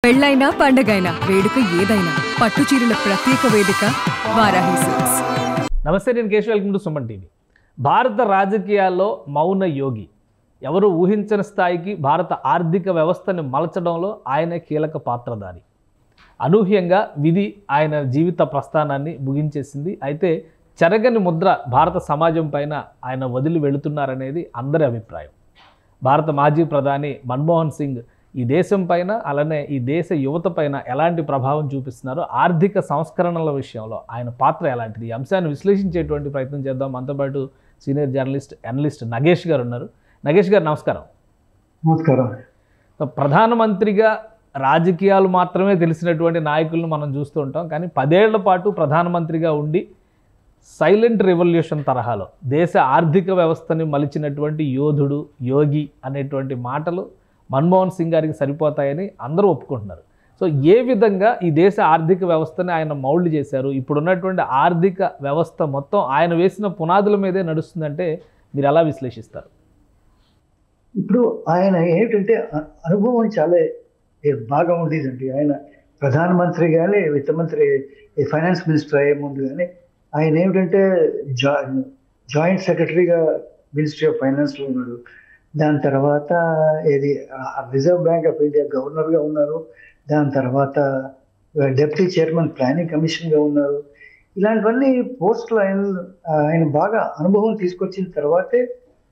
పెళ్ళైనా పండగైనా వేడుక ఏదైనా పట్టు చీరల ప్రత్యేక వేదిక వారాహి సిల్క్స్. నమస్తే, నేను Keshav. Welcome to Suman TV. భారత రాజకీయాల్లో మౌన యోగి. ఎవరు ఊహించని స్థాయికి భారత ఆర్థిక వ్యవస్థని మలచడంలో ఆయన కీలక పాత్రధారి. అనూహ్యంగా విధి ఆయన జీవిత ప్రస్థానాన్ని ముగించేసింది. అయితే చెరగని ముద్ర భారత సమాజం పైన ఆయన వదిలి వెళుతున్నారనేది అందరి అభిప్రాయం. భారత మాజీ ప్రధాని మన్మోహన్ సింగ్ ఈ దేశం పైన, అలానే ఈ దేశ యువత పైన ఎలాంటి ప్రభావం చూపిస్తున్నారు, ఆర్థిక సంస్కరణల విషయంలో ఆయన పాత్ర ఎలాంటిది, ఈ అంశాన్ని విశ్లేషించేటువంటి ప్రయత్నం చేద్దాం. మనతో పాటు సీనియర్ జర్నలిస్ట్ అనలిస్ట్ నగేష్ గారు ఉన్నారు. నగేష్ గారు నమస్కారం. నమస్కారం. ప్రధానమంత్రిగా రాజకీయాలు మాత్రమే తెలిసినటువంటి నాయకులను మనం చూస్తూ ఉంటాం, కానీ 10 ఏళ్ల పాటు ప్రధానమంత్రిగా ఉండి సైలెంట్ రెవల్యూషన్ తరహాలో దేశ ఆర్థిక వ్యవస్థని మలిచినటువంటి యోధుడు, యోగి అనేటువంటి మాటలు మన్మోహన్ సింగ్ గారికి సరిపోతాయని అందరూ ఒప్పుకుంటున్నారు. సో ఏ విధంగా ఈ దేశ ఆర్థిక వ్యవస్థని ఆయన మౌల్డ్ చేశారు? ఇప్పుడున్నటువంటి ఆర్థిక వ్యవస్థ మొత్తం ఆయన వేసిన పునాదుల మీదే నడుస్తుందంటే మీరు ఎలా విశ్లేషిస్తారు? ఇప్పుడు ఆయన ఏమిటంటే అనుభవం చాలా బాగా ఉండేదండి. ఆయన ప్రధానమంత్రి కానీ, విత్తమంత్రి, ఫైనాన్స్ మినిస్టర్ అయ్యే ముందు కానీ ఆయన ఏమిటంటే జాయింట్ సెక్రటరీగా మినిస్ట్రీ ఆఫ్ ఫైనాన్స్లో ఉన్నాడు. దాని తర్వాత రిజర్వ్ బ్యాంక్ ఆఫ్ ఇండియా గవర్నర్గా ఉన్నారు. దాని తర్వాత డిప్యూటీ చైర్మన్ ప్లానింగ్ కమిషన్గా ఉన్నారు. ఇలాంటివన్నీ పోస్టులు ఆయన బాగా అనుభవం తీసుకొచ్చిన తర్వాతే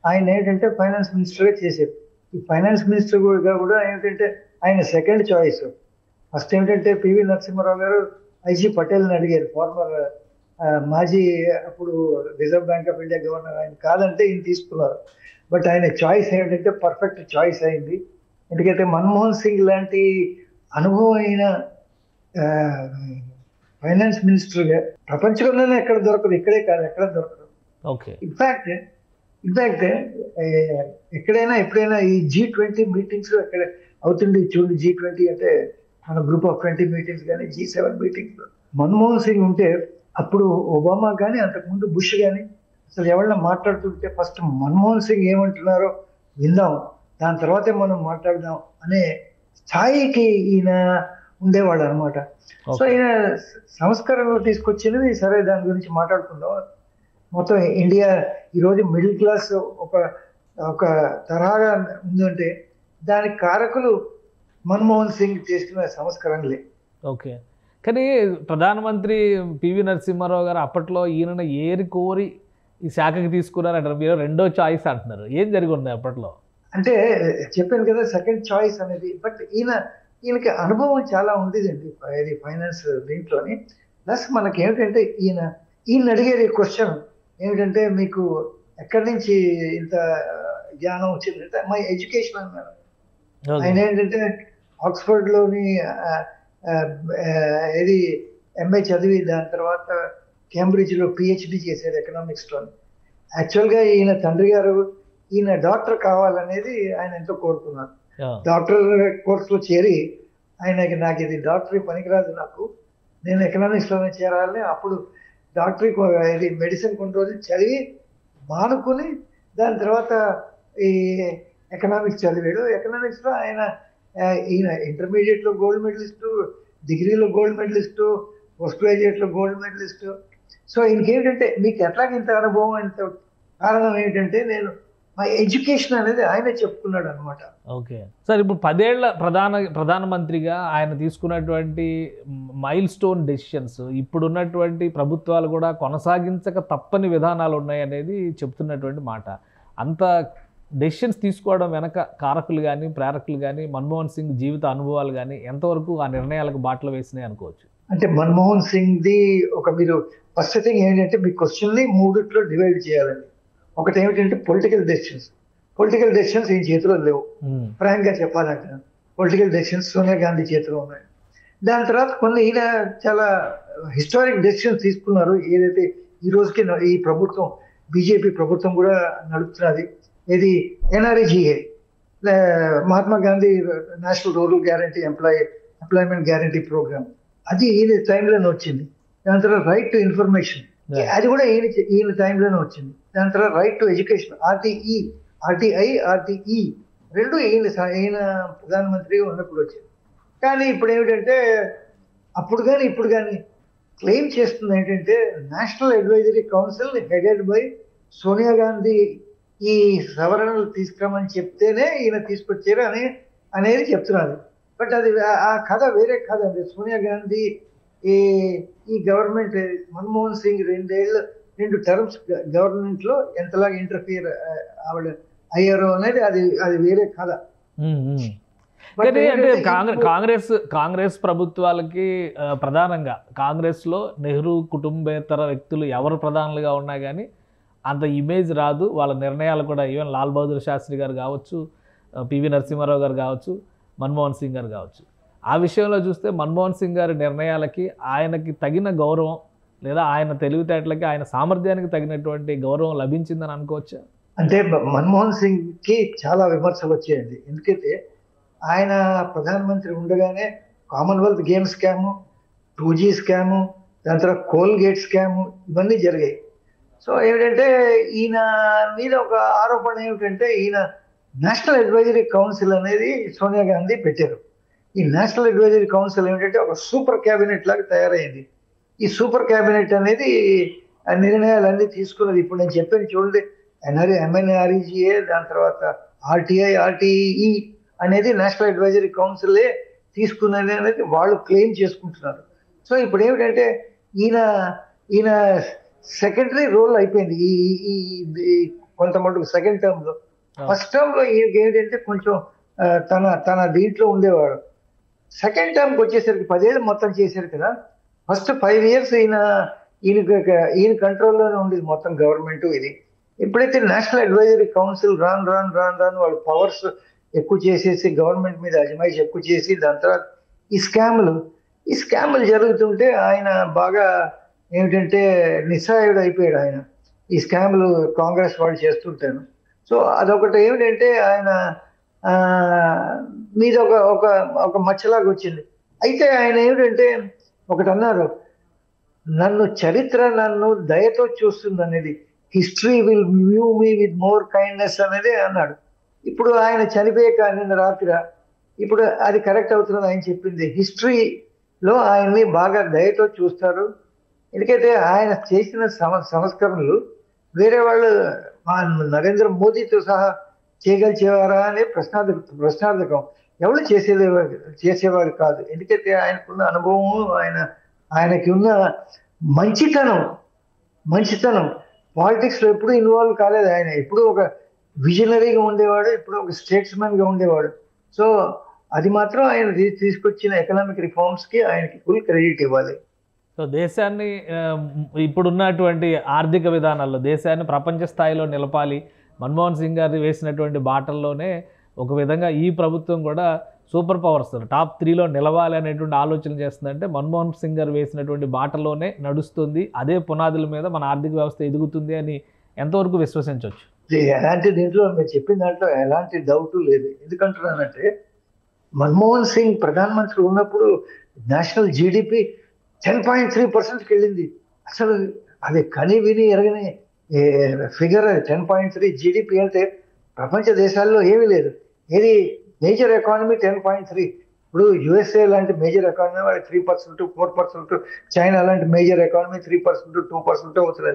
ఆయన ఏంటంటే ఫైనాన్స్ మినిస్టర్గా చేశారు. ఈ ఫైనాన్స్ మినిస్టర్గా కూడా ఏంటంటే ఆయన సెకండ్ చాయిస్. ఫస్ట్ ఏంటంటే పివి నరసింహారావు గారు ఐజీ పటేల్ని అడిగారు, ఫార్మర్ మాజీ అప్పుడు reserve bank of India governor. ఆయన కాదంటే ఈయన తీసుకున్నారు. బట్ ఆయన చాయిస్ ఏంటంటే పర్ఫెక్ట్ చాయిస్ అయింది. ఎందుకంటే మన్మోహన్ సింగ్ లాంటి అనుభవమైన ఫైనాన్స్ మినిస్టర్గా ప్రపంచంలోనే ఎక్కడ దొరకదు, ఇక్కడే కాదు ఎక్కడ దొరకదు. ఓకే. ఇన్ఫాక్ట్ ఎక్కడైనా ఎప్పుడైనా ఈ G20 మీటింగ్స్ ఎక్కడ అవుతుంది చూడండి. G20 అంటే మన గ్రూప్ ఆఫ్ 20 మీటింగ్స్ కానీ, G7 మీటింగ్స్ మన్మోహన్ సింగ్ ఉంటే అప్పుడు ఒబామా కానీ, అంతకుముందు బుష్ కానీ అసలు ఎవరైనా మాట్లాడుతుంటే ఫస్ట్ మన్మోహన్ సింగ్ ఏమంటున్నారో విందాం, దాని తర్వాతే మనం మాట్లాడదాం అనే స్థాయికి ఈయన ఉండేవాడు అనమాట. సో ఈయన సంస్కరణలు తీసుకొచ్చినది సరే, దాని గురించి మాట్లాడుకుందాం. మొత్తం ఇండియా ఈరోజు మిడిల్ క్లాస్ ఒక తరహాగా ఉందంటే దానికి కారకులు మన్మోహన్ సింగ్ చేసిన సంస్కరణలే. ఓకే. కానీ ప్రధానమంత్రి పివి నరసింహారావు గారు అప్పట్లో ఈయన ఏరి కోరి ఈ శాఖకి తీసుకున్నారంటారు, మీరు రెండో చాయిస్ అంటున్నారు. ఏం జరిగి ఉంది అప్పట్లో? అంటే చెప్పాను కదా సెకండ్ చాయిస్ అనేది. బట్ ఈయనకి అనుభవం చాలా ఉండేదండి ఇది ఫైనాన్స్ దీంట్లోని. ప్లస్ మనకి ఏమిటంటే ఈయన అడిగేది క్వశ్చన్ ఏమిటంటే మీకు ఎక్కడి నుంచి ఇంత జ్ఞానం వచ్చిందంటే మై ఎడ్యుకేషన్ అన్నారు. ఆయన ఏంటంటే ఆక్స్ఫర్డ్లోని ఎంఏ చదివి దాని తర్వాత కేంబ్రిడ్జ్లో PhD చేశారు ఎకనామిక్స్లో. యాక్చువల్గా ఈయన తండ్రి గారు ఈయన డాక్టర్ కావాలనేది ఆయన ఎంతో కోరుకున్నారు. డాక్టర్ కోర్సులో చేరి ఆయనకి నాకు ఇది డాక్టరీ పనికిరాదు, నేను ఎకనామిక్స్లోనే చేరాలని అప్పుడు డాక్టరీ ఇది మెడిసిన్ కొన్ని రోజులు చదివి మానుకుని దాని తర్వాత ఈ ఎకనామిక్స్ చదివాడు. ఎకనామిక్స్లో ఈయన ఇంటర్మీడియట్లో గోల్డ్ మెడలిస్టు, డిగ్రీలో గోల్డ్ మెడలిస్టు, పోస్ట్ గ్రాడ్యుయేట్లో గోల్డ్ మెడలిస్టు. సో ఇంకేంటంటే మీకు ఎట్లాగ ఇంత అనుభవం, ఇంత కారణం ఏంటంటే నేను మా ఎడ్యుకేషన్ అనేది ఆయనే చెప్పుకున్నాడు అనమాట. ఓకే సార్, ఇప్పుడు 10 ఏళ్ల ప్రధానమంత్రిగా ఆయన తీసుకున్నటువంటి మైల్ స్టోన్ డెసిషన్స్ ఇప్పుడున్నటువంటి ప్రభుత్వాలు కూడా కొనసాగించక తప్పని విధానాలు ఉన్నాయనేది చెప్తున్నటువంటి మాట. అంత డెసిషన్స్ తీసుకోవడం వెనక కారకులు కానీ, ప్రేరకులు కానీ, మన్మోహన్ సింగ్ జీవిత అనుభవాలు కానీ ఎంతవరకు ఆ నిర్ణయాలకు బాటలు వేసినాయి అనుకోవచ్చు? అంటే మన్మోహన్ సింగ్ది మీరు ఫస్ట్ థింగ్ ఏంటంటే మీ క్వశ్చన్ని 3 డివైడ్ చేయాలండి. ఒకటి ఏమిటంటే పొలిటికల్ డెసిషన్స్ ఈ చేతిలో లేవు. ఫ్రాంక్గా చెప్పాలంటే పొలిటికల్ డెసిషన్స్ సోనియా గాంధీ చేతిలో ఉన్నాయి. దాని తర్వాత కొన్ని ఈయన చాలా హిస్టారిక్ డెసిషన్స్ తీసుకున్నారు. ఏదైతే ఈ రోజుకి ఈ ప్రభుత్వం బీజేపీ ప్రభుత్వం కూడా నడుపుతున్నది, ఇది NREGA, Mahatma Gandhi national rural guarantee employment guarantee programme, అది ఈయన టైంలోనే వచ్చింది. దాని తర్వాత రైట్ టు ఇన్ఫర్మేషన్, అది కూడా ఈయన టైంలోనే వచ్చింది. దాని తర్వాత right to education, RTI, RTE రెండు ఈయన ప్రధానమంత్రిగా ఉన్నప్పుడు వచ్చింది. కానీ ఇప్పుడు ఏమిటంటే అప్పుడు కానీ ఇప్పుడు కానీ క్లెయిమ్ చేస్తుంది ఏంటంటే national advisory council headed by Sonia Gandhi ఈ సవరణలు తీసుకురామని చెప్తేనే ఈయన తీసుకొచ్చారు అనేది చెప్తున్నారు. బట్ అది ఆ కథ వేరే కథ అండి. సోనియా గాంధీ ఈ government Manmohan Singh 2 terms government లో ఎంతలాగా ఇంటర్ఫియర్ ఆవిడ అయ్యారో అనేది అది వేరే కథ. కానీ అంటే కాంగ్రెస్ ప్రభుత్వాలకి ప్రధానంగా కాంగ్రెస్లో నెహ్రూ కుటుంబేతర వ్యక్తులు ఎవరు ప్రధానులుగా ఉన్నా కానీ అంత ఇమేజ్ రాదు. వాళ్ళ నిర్ణయాలు కూడా ఈవెన్ లాల్ బహదూర్ శాస్త్రి గారు కావచ్చు, పివి నరసింహారావు గారు కావచ్చు, మన్మోహన్ సింగ్ గారు కావచ్చు. ఆ విషయంలో చూస్తే మన్మోహన్ సింగ్ గారి నిర్ణయాలకి ఆయనకి తగిన గౌరవం లేదా ఆయన తెలివితేటలకి ఆయన సామర్థ్యానికి తగినటువంటి గౌరవం లభించిందని అనుకోవచ్చా? అంటే మన్మోహన్ సింగ్ కి చాలా విమర్శలు వచ్చాయండి. ఎందుకంటే ఆయన ప్రధానమంత్రి ఉండగానే Commonwealth games scam, 2G scam, దాని తర్వాత కోల్గేట్ స్కాము ఇవన్నీ జరిగాయి. సో ఏమిటంటే ఈయన మీద ఒక ఆరోపణ ఏమిటంటే ఈయన నేషనల్ అడ్వైజరీ కౌన్సిల్ అనేది సోనియా గాంధీ పెట్టారు. ఈ నేషనల్ అడ్వైజరీ కౌన్సిల్ ఏమిటంటే ఒక సూపర్ క్యాబినెట్ లాగా తయారైంది. ఈ సూపర్ క్యాబినెట్ అనేది ఆ నిర్ణయాలన్నీ తీసుకున్నది. ఇప్పుడు నేను చెప్పాను చూడండి, MNREGA, దాని తర్వాత RTI, RTE అనేది నేషనల్ అడ్వైజరీ కౌన్సిలే తీసుకున్నది అనేది వాళ్ళు క్లెయిమ్ చేసుకుంటున్నారు. సో ఇప్పుడు ఏమిటంటే ఈయన సెకండరీ రోల్ అయిపోయింది ఈ కొంత మటుకు సెకండ్ టర్మ్ లో. ఫస్ట్ టర్మ్ లో ఈయనకి ఏంటంటే కొంచెం తన దీంట్లో ఉండేవాడు. సెకండ్ టర్మ్కి వచ్చేసరికి 10 ఏళ్ళు మొత్తం చేశారు కదా. ఫస్ట్ 5 years ఈయన కంట్రోల్లోనే ఉండేది మొత్తం గవర్నమెంట్. ఇది ఎప్పుడైతే నేషనల్ అడ్వైజరీ కౌన్సిల్ రాను వాళ్ళు పవర్స్ ఎక్కువ చేసేసి గవర్నమెంట్ మీద అజమాయిషి ఎక్కువ చేసి దాని తర్వాత ఈ స్కాములు జరుగుతుంటే ఆయన బాగా ఏమిటంటే నిస్సహాయుడు అయిపోయాడు. ఆయన ఈ స్కాములు కాంగ్రెస్ వాళ్ళు చేస్తుంటాను. సో అదొకటి ఏమిటంటే ఆయన మీద ఒక మచ్చలాగా వచ్చింది. అయితే ఆయన ఏమిటంటే ఒకటి అన్నారు, చరిత్ర నన్ను దయతో చూస్తుంది అనేది, history will view me with more kindness అనేది అన్నాడు. ఇప్పుడు ఆయన చనిపోయాక నిన్న రాత్రి ఇప్పుడు అది కరెక్ట్ అవుతుంది. ఆయన చెప్పింది హిస్టరీలో ఆయన్ని బాగా దయతో చూస్తారు. ఎందుకంటే ఆయన చేసిన సంస్కరణలు వేరే వాళ్ళు నరేంద్ర మోదీతో సహా చేయగలిచేవారా అనే ప్రశ్నార్థకం. ఎవరు చేసేవారు కాదు. ఎందుకంటే ఆయనకున్న అనుభవం, ఆయనకి ఉన్న మంచితనం పాలిటిక్స్ లో ఎప్పుడు ఇన్వాల్వ్ కాలేదు. ఆయన ఎప్పుడు ఒక విజనరీగా ఉండేవాడు, ఎప్పుడు ఒక స్టేట్స్మెన్ గా ఉండేవాడు. సో అది మాత్రం ఆయన తీసుకొచ్చిన ఎకనామిక్ రిఫార్మ్స్ కి ఆయనకి ఫుల్ క్రెడిట్ ఇవ్వాలి. సో దేశాన్ని ఇప్పుడున్నటువంటి ఆర్థిక విధానాల్లో దేశాన్ని ప్రపంచ స్థాయిలో నిలపాలి, మన్మోహన్ సింగ్ గారు వేసినటువంటి బాటల్లోనే ఒక విధంగా ఈ ప్రభుత్వం కూడా సూపర్ పవర్స్ టాప్ 3లో నిలవాలి అనేటువంటి ఆలోచన చేస్తుందంటే మన్మోహన్ సింగ్ గారు వేసినటువంటి బాటలోనే నడుస్తుంది. అదే పునాదుల మీద మన ఆర్థిక వ్యవస్థ ఎదుగుతుంది అని ఎంతవరకు విశ్వసించవచ్చు? ఎలాంటి దీంట్లో మీరు చెప్పిన దాంట్లో ఎలాంటి డౌట్ లేదు. ఎందుకంటున్నానంటే మన్మోహన్ సింగ్ ప్రధానమంత్రి ఉన్నప్పుడు నేషనల్ GDP 10.3%కి వెళ్ళింది. అసలు అది కని విని ఎరగని ఫిగర్ 10.3 GDP అంటే ప్రపంచ దేశాల్లో ఏమీ లేదు. ఏది మేజర్ ఎకానమీ 10.3. ఇప్పుడు USA లాంటి మేజర్ ఎకానమీ వాళ్ళకి 3%, 4%, చైనా లాంటి మేజర్ ఎకానమీ 3%, 2% అవుతుంది.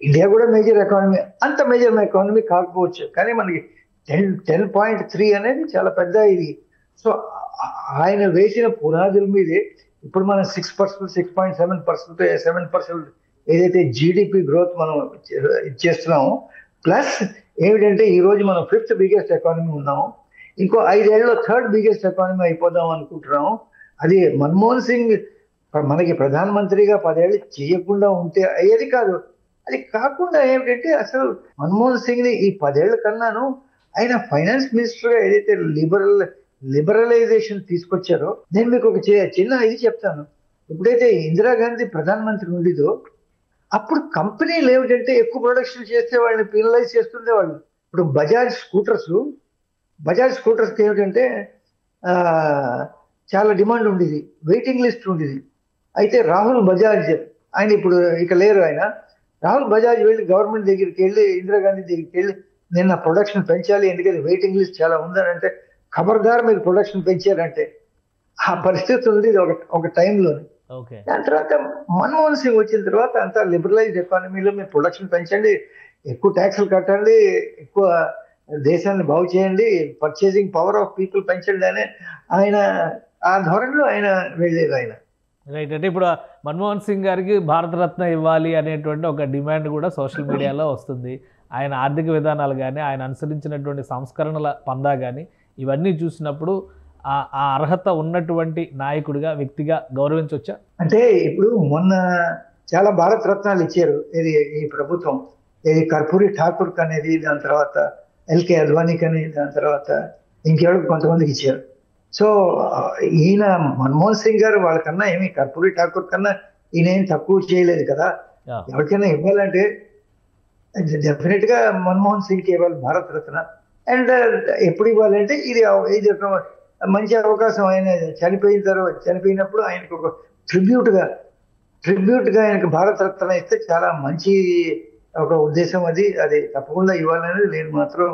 ఇండియా కూడా మేజర్ ఎకానమీ, అంత మేజర్ ఎకానమీ కాకపోవచ్చు, కానీ మనకి 10.3 అనేది చాలా పెద్ద ఇది. సో ఆయన వేసిన పునాదుల మీదే ఇప్పుడు మనం 6%, 6.7%, 7% ఏదైతే GDP గ్రోత్ మనం ఇచ్చేస్తున్నామో, ప్లస్ ఏమిటంటే ఈరోజు మనం 5th బిగ్గెస్ట్ ఎకానమీ ఉన్నాము. ఇంకో 5 ఏళ్ళలో 3rd బిగ్గెస్ట్ ఎకానమీ అయిపోదాం అనుకుంటున్నాము. అది మన్మోహన్ సింగ్ మనకి ప్రధానమంత్రిగా 10 ఏళ్ళు చేయకుండా ఉంటే అయ్యేది కాదు. అది కాకుండా ఏమిటంటే అసలు మన్మోహన్ సింగ్ని ఈ 10 ఏళ్ల కన్నాను ఆయన ఫైనాన్స్ మినిస్టర్గా ఏదైతే లిబరలైజేషన్ తీసుకొచ్చారో, నేను మీకు ఒక చిన్న ఇది చెప్తాను. ఎప్పుడైతే ఇందిరాగాంధీ ప్రధానమంత్రి ఉండిదో అప్పుడు కంపెనీలు ఏమిటంటే ఎక్కువ ప్రొడక్షన్ చేస్తే వాళ్ళని పీనలైజ్ చేస్తుండేవాళ్ళు. ఇప్పుడు బజాజ్ స్కూటర్స్కి ఏమిటంటే చాలా డిమాండ్ ఉండేది, వెయిటింగ్ లిస్ట్ ఉండేది. అయితే రాహుల్ బజాజ్ ఆయన ఇప్పుడు ఇక లేరు. రాహుల్ బజాజ్ వెళ్ళి గవర్నమెంట్ దగ్గరికి వెళ్ళి ఇందిరాగాంధీ దగ్గరికి వెళ్ళి నేను నా ప్రొడక్షన్ పెంచాలి, ఎందుకంటే వెయిటింగ్ లిస్ట్ చాలా ఉందని అంటే, ఖబర్దార్ మీరు ప్రొడక్షన్ పెంచారంటే ఆ పరిస్థితి ఉంది ఒక టైంలో. ఓకే. దాని తర్వాత మన్మోహన్ సింగ్ వచ్చిన తర్వాత అంతా లిబరలైజ్డ్ ఎకానమీలో మీరు ప్రొడక్షన్ పెంచండి, ఎక్కువ ట్యాక్సులు కట్టండి, ఎక్కువ దేశాన్ని బాగు చేయండి, పర్చేసింగ్ పవర్ ఆఫ్ పీపుల్ పెంచండి అని ఆయన ఆ ధోరణిలో ఆయన వెళ్ళేది ఆయన. రైట్. అంటే ఇప్పుడు మన్మోహన్ సింగ్ గారికి భారతరత్న ఇవ్వాలి అనేటువంటి ఒక డిమాండ్ కూడా సోషల్ మీడియాలో వస్తుంది. ఆయన ఆర్థిక విధానాలు కానీ ఆయన అనుసరించినటువంటి సంస్కరణల పందా కానీ ఇవన్నీ చూసినప్పుడు ఆ అర్హత ఉన్నటువంటి నాయకుడిగా వ్యక్తిగా గౌరవించవచ్చా? అంటే ఇప్పుడు మొన్న చాలా భారత రత్నాలు ఇచ్చారు ఇది ఈ ప్రభుత్వం. ఇది కర్పూరి ఠాకూర్ అనేది, దాని తర్వాత ఎల్కే అద్వానీకి అని, దాని తర్వాత ఇంకెవరికి కొంతమందికి ఇచ్చారు. సో ఈయన మన్మోహన్ సింగ్ గారు వాళ్ళకన్నా ఏమి కర్పూరి ఠాకూర్ కన్నా ఈయన ఏం తక్కువ చేయలేదు కదా. ఎవరికైనా ఇవ్వాలంటే డెఫినెట్ గా మన్మోహన్ సింగ్కి ఇవ్వాలి భారత రత్న. అండ్ ఎప్పుడు ఇవ్వాలంటే ఇది ఒక మంచి అవకాశం. ఆయన చనిపోయినప్పుడు ఆయనకు ఒక ట్రిబ్యూట్ గా ఆయనకు భారత రత్న ఇస్తే చాలా మంచి ఒక ఉద్దేశం. అది తప్పకుండా ఇవ్వాలని నేను మాత్రం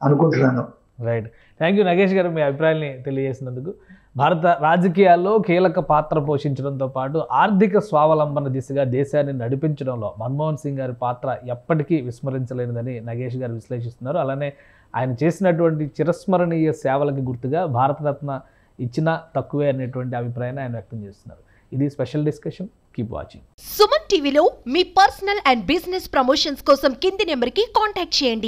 అనుకుంటున్నాను. రైట్. థ్యాంక్ యూ నగేష్ గారు, మీ అభిప్రాయాన్ని తెలియజేసినందుకు. భారత రాజకీయాల్లో కీలక పాత్ర పోషించడంతో పాటు ఆర్థిక స్వావలంబన దిశగా దేశాన్ని నడిపించడంలో మన్మోహన్ సింగ్ గారి పాత్ర ఎప్పటికీ విస్మరించలేనిదని నగేష్ గారు విశ్లేషిస్తున్నారు. అలానే ఆయన చేసినటువంటి చిరస్మరణీయ సేవలకు గుర్తుగా భారతరత్న ఇచ్చినా తక్కువే అనేటువంటి అభిప్రాయాన్ని ఆయన వ్యక్తం చేస్తున్నారు. ఇది special discussion. Keep watching. Suman టీవీలో మీ పర్సనల్ అండ్ బిజినెస్ ప్రమోషన్స్ కోసం కింది నెంబర్కి కాంటాక్ట్ చేయండి.